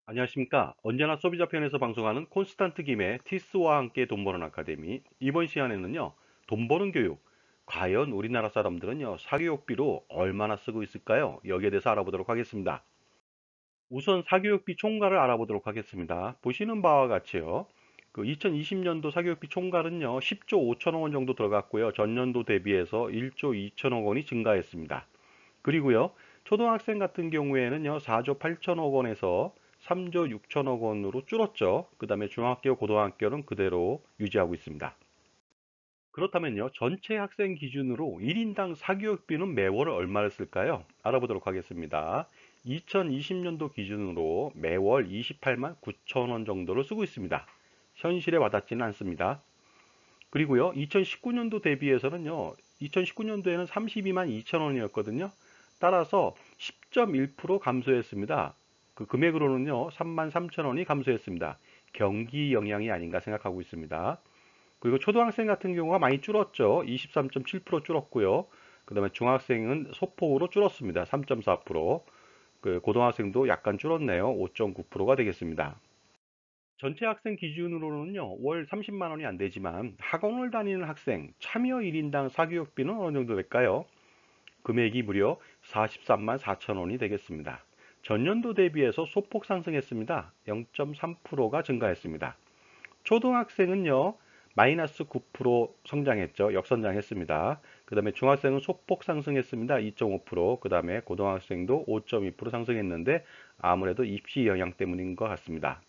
안녕하십니까. 언제나 소비자 편에서 방송하는 콘스탄트 김의 티스와 함께 돈 버는 아카데미. 이번 시간에는요, 돈 버는 교육. 과연 우리나라 사람들은요, 사교육비로 얼마나 쓰고 있을까요? 여기에 대해서 알아보도록 하겠습니다. 우선 사교육비 총괄을 알아보도록 하겠습니다. 보시는 바와 같이요. 2020년도 사교육비 총괄은요, 10조 5천억 원 정도 들어갔고요. 전년도 대비해서 1조 2천억 원이 증가했습니다. 그리고요, 초등학생 같은 경우에는요, 4조 8천억 원에서 3조 6천억 원으로 줄었죠. 그 다음에 중학교, 고등학교는 그대로 유지하고 있습니다. 그렇다면요, 전체 학생 기준으로 1인당 사교육비는 매월 얼마를 쓸까요? 알아보도록 하겠습니다. 2020년도 기준으로 매월 28만 9천 원 정도를 쓰고 있습니다. 현실에 와닿지는 않습니다. 그리고요, 2019년도 대비해서는요, 2019년도에는 32만 2천 원이었거든요. 따라서 10.1% 감소했습니다. 그 금액으로는요, 3만 3천 원이 감소했습니다. 경기 영향이 아닌가 생각하고 있습니다. 그리고 초등학생 같은 경우가 많이 줄었죠. 23.7% 줄었고요. 그 다음에 중학생은 소폭으로 줄었습니다. 3.4%. 그 고등학생도 약간 줄었네요. 5.9%가 되겠습니다. 전체 학생 기준으로는요, 월 30만 원이 안 되지만 학원을 다니는 학생 참여 1인당 사교육비는 어느 정도 될까요? 금액이 무려 43만 4천 원이 되겠습니다. 전년도 대비해서 소폭 상승했습니다. 0.3%가 증가했습니다. 초등학생은요, 마이너스 9% 성장했죠. 역성장했습니다. 그 다음에 중학생은 소폭 상승했습니다. 2.5%. 그 다음에 고등학생도 5.2% 상승했는데 아무래도 입시 영향 때문인 것 같습니다.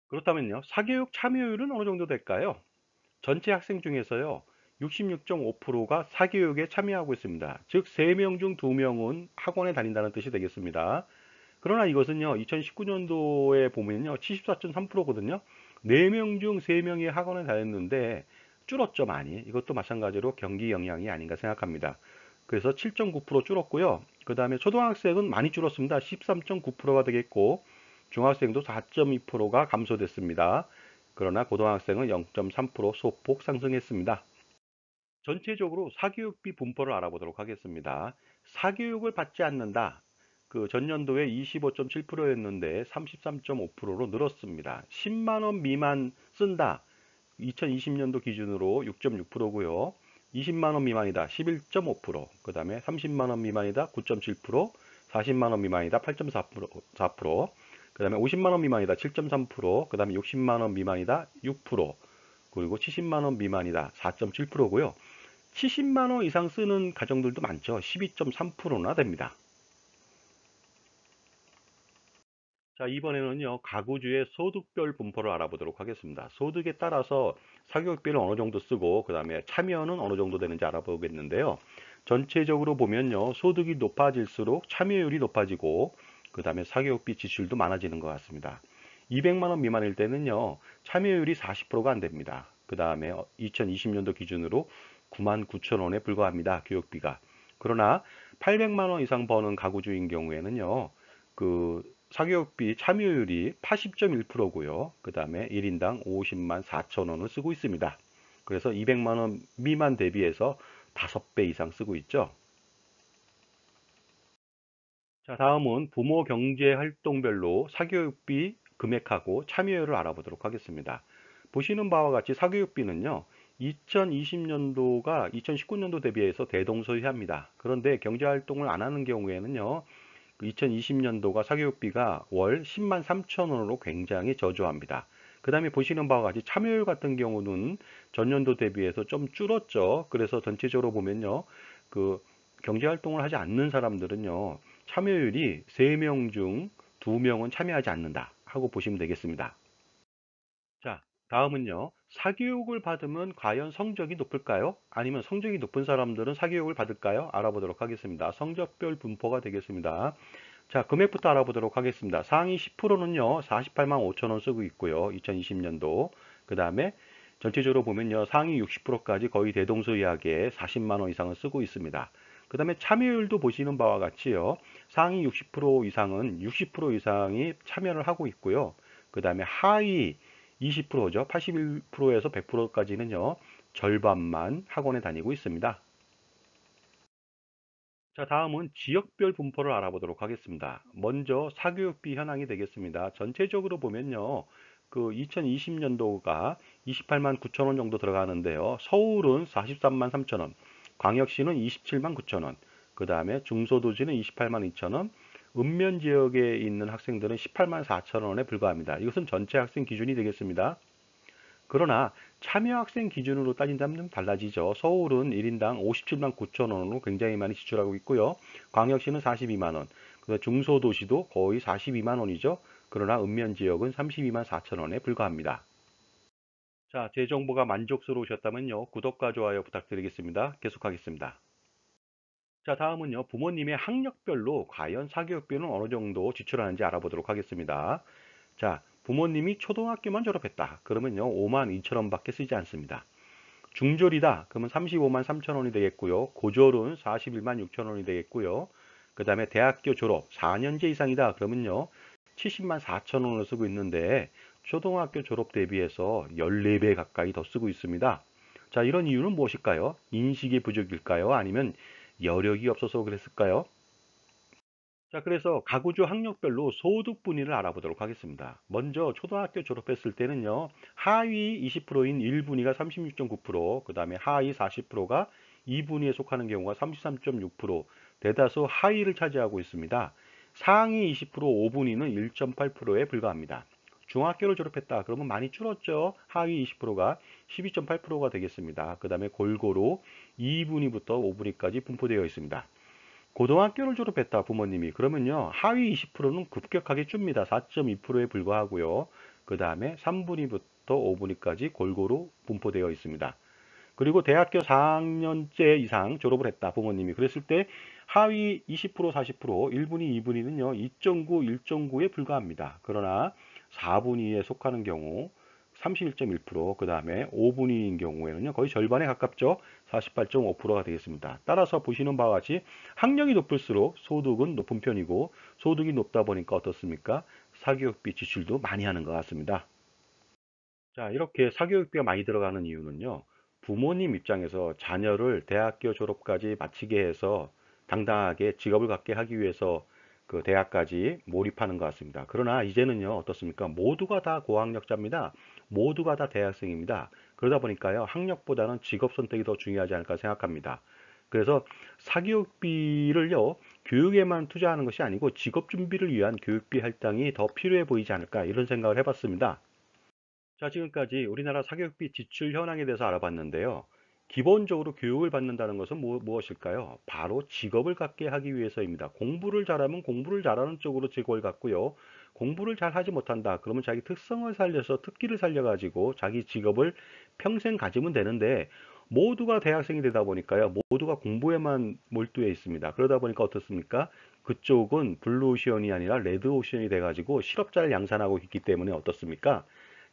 그렇다면요, 사교육 참여율은 어느 정도 될까요? 전체 학생 중에서요, 66.5%가 사교육에 참여하고 있습니다. 즉, 3명 중 2명은 학원에 다닌다는 뜻이 되겠습니다. 그러나 이것은요, 2019년도에 보면요, 74.3%거든요. 4명 중 3명이 학원에 다녔는데 줄었죠, 많이. 이것도 마찬가지로 경기 영향이 아닌가 생각합니다. 그래서 7.9% 줄었고요. 그 다음에 초등학생은 많이 줄었습니다. 13.9%가 되겠고, 중학생도 4.2%가 감소됐습니다. 그러나 고등학생은 0.3% 소폭 상승했습니다. 전체적으로 사교육비 분포를 알아보도록 하겠습니다. 사교육을 받지 않는다. 그 전년도에 25.7%였는데 33.5%로 늘었습니다. 10만 원 미만 쓴다. 2020년도 기준으로 6.6%고요. 20만 원 미만이다. 11.5%. 그다음에 30만 원 미만이다. 9.7%. 40만 원 미만이다. 8.4%. 그다음에 50만 원 미만이다. 7.3%. 그다음에 60만 원 미만이다. 6%. 그리고 70만 원 미만이다. 4.7%고요. 70만 원 이상 쓰는 가정들도 많죠. 12.3%나 됩니다. 자, 이번에는요, 가구주의 소득별 분포를 알아보도록 하겠습니다. 소득에 따라서 사교육비를 어느 정도 쓰고, 그 다음에 참여는 어느 정도 되는지 알아보겠는데요. 전체적으로 보면요, 소득이 높아질수록 참여율이 높아지고, 그 다음에 사교육비 지출도 많아지는 것 같습니다. 200만 원 미만일 때는요, 참여율이 40%가 안 됩니다. 그 다음에 2020년도 기준으로 9만 9천 원에 불과합니다. 교육비가. 그러나 800만 원 이상 버는 가구주인 경우에는요, 그 사교육비 참여율이 80.1%고요. 그 다음에 1인당 50만 4천 원을 쓰고 있습니다. 그래서 200만 원 미만 대비해서 5배 이상 쓰고 있죠. 자, 다음은 부모 경제 활동별로 사교육비 금액하고 참여율을 알아보도록 하겠습니다. 보시는 바와 같이 사교육비는요, 2020년도가 2019년도 대비해서 대동소이합니다. 그런데 경제활동을 안 하는 경우에는요, 2020년도가 사교육비가 월 10만 3천 원으로 굉장히 저조합니다. 그 다음에 보시는 바와 같이 참여율 같은 경우는 전년도 대비해서 좀 줄었죠. 그래서 전체적으로 보면요. 그 경제활동을 하지 않는 사람들은요. 참여율이 3명 중 2명은 참여하지 않는다 하고 보시면 되겠습니다. 자, 다음은요. 사교육을 받으면 과연 성적이 높을까요? 아니면 성적이 높은 사람들은 사교육을 받을까요? 알아보도록 하겠습니다. 성적별 분포가 되겠습니다. 자, 금액부터 알아보도록 하겠습니다. 상위 10%는요, 48만 5천 원 쓰고 있고요. 2020년도. 그 다음에 전체적으로 보면요, 상위 60%까지 거의 대동소이하게 40만 원 이상을 쓰고 있습니다. 그 다음에 참여율도 보시는 바와 같이요. 상위 60% 이상은 60% 이상이 참여를 하고 있고요. 그 다음에 하위 20%죠. 81%에서 100%까지는요, 절반만 학원에 다니고 있습니다. 자, 다음은 지역별 분포를 알아보도록 하겠습니다. 먼저 사교육비 현황이 되겠습니다. 전체적으로 보면요. 그 2020년도가 28만 9천 원 정도 들어가는데요. 서울은 43만 3천 원, 광역시는 27만 9천 원, 그 다음에 중소도시는 28만 2천 원, 읍면 지역에 있는 학생들은 18만 4천 원에 불과합니다. 이것은 전체 학생 기준이 되겠습니다. 그러나 참여 학생 기준으로 따진다면 좀 달라지죠. 서울은 1인당 57만 9천 원으로 굉장히 많이 지출하고 있고요. 광역시는 42만 원, 중소도시도 거의 42만 원이죠. 그러나 읍면 지역은 32만 4천 원에 불과합니다. 자, 제 정보가 만족스러우셨다면요. 구독과 좋아요 부탁드리겠습니다. 계속하겠습니다. 자, 다음은요. 부모님의 학력별로 과연 사교육비는 어느 정도 지출하는지 알아보도록 하겠습니다. 자, 부모님이 초등학교만 졸업했다. 그러면요, 5만 2천 원밖에 쓰지 않습니다. 중졸이다. 그러면 35만 3천 원이 되겠고요. 고졸은 41만 6천 원이 되겠고요. 그 다음에 대학교 졸업 4년제 이상이다. 그러면요, 70만 4천 원을 쓰고 있는데 초등학교 졸업 대비해서 14배 가까이 더 쓰고 있습니다. 자, 이런 이유는 무엇일까요? 인식의 부족일까요? 아니면 여력이 없어서 그랬을까요? 자, 그래서 가구주 학력별로 소득 분위를 알아보도록 하겠습니다. 먼저 초등학교 졸업했을 때는요, 하위 20%인 1분위가 36.9%, 그 다음에 하위 40%가 2분위에 속하는 경우가 33.6%, 대다수 하위를 차지하고 있습니다. 상위 20% 5분위는 1.8%에 불과합니다. 중학교를 졸업했다. 그러면 많이 줄었죠. 하위 20%가 12.8%가 되겠습니다. 그 다음에 골고루 2분위부터 5분위까지 분포되어 있습니다. 고등학교를 졸업했다 부모님이 그러면요 하위 20%는 급격하게 줍니다. 4.2%에 불과하고요. 그 다음에 3분위부터 5분위까지 골고루 분포되어 있습니다. 그리고 대학교 4학년째 이상 졸업을 했다 부모님이 그랬을 때 하위 20% 40% 1분위 2분위는요 2.9 1.9에 불과합니다. 그러나 4분위에 속하는 경우 31.1%, 그 다음에 5분위인 경우에는요, 거의 절반에 가깝죠. 48.5%가 되겠습니다. 따라서 보시는 바와 같이 학력이 높을수록 소득은 높은 편이고, 소득이 높다 보니까 어떻습니까? 사교육비 지출도 많이 하는 것 같습니다. 자, 이렇게 사교육비가 많이 들어가는 이유는요, 부모님 입장에서 자녀를 대학교 졸업까지 마치게 해서 당당하게 직업을 갖게 하기 위해서 그 대학까지 몰입하는 것 같습니다. 그러나 이제는요, 어떻습니까? 모두가 다 고학력자입니다. 모두가 다 대학생입니다. 그러다 보니까요, 학력보다는 직업 선택이 더 중요하지 않을까 생각합니다. 그래서 사교육비를요, 교육에만 투자하는 것이 아니고 직업 준비를 위한 교육비 할당이 더 필요해 보이지 않을까 이런 생각을 해봤습니다. 자, 지금까지 우리나라 사교육비 지출 현황에 대해서 알아봤는데요. 기본적으로 교육을 받는다는 것은 무엇일까요? 바로 직업을 갖게 하기 위해서입니다. 공부를 잘하면 공부를 잘하는 쪽으로 직업을 갖고요. 공부를 잘 하지 못한다. 그러면 자기 특성을 살려서 특기를 살려가지고 자기 직업을 평생 가지면 되는데 모두가 대학생이 되다 보니까요. 모두가 공부에만 몰두해 있습니다. 그러다 보니까 어떻습니까? 그쪽은 블루오션이 아니라 레드오션이 돼가지고 실업자를 양산하고 있기 때문에 어떻습니까?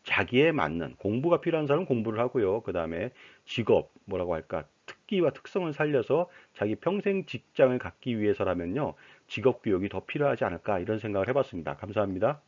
자기에 맞는 공부가 필요한 사람은 공부를 하고요. 그 다음에 직업, 뭐라고 할까, 특기와 특성을 살려서 자기 평생 직장을 갖기 위해서라면요. 직업 교육이 더 필요하지 않을까 이런 생각을 해봤습니다. 감사합니다.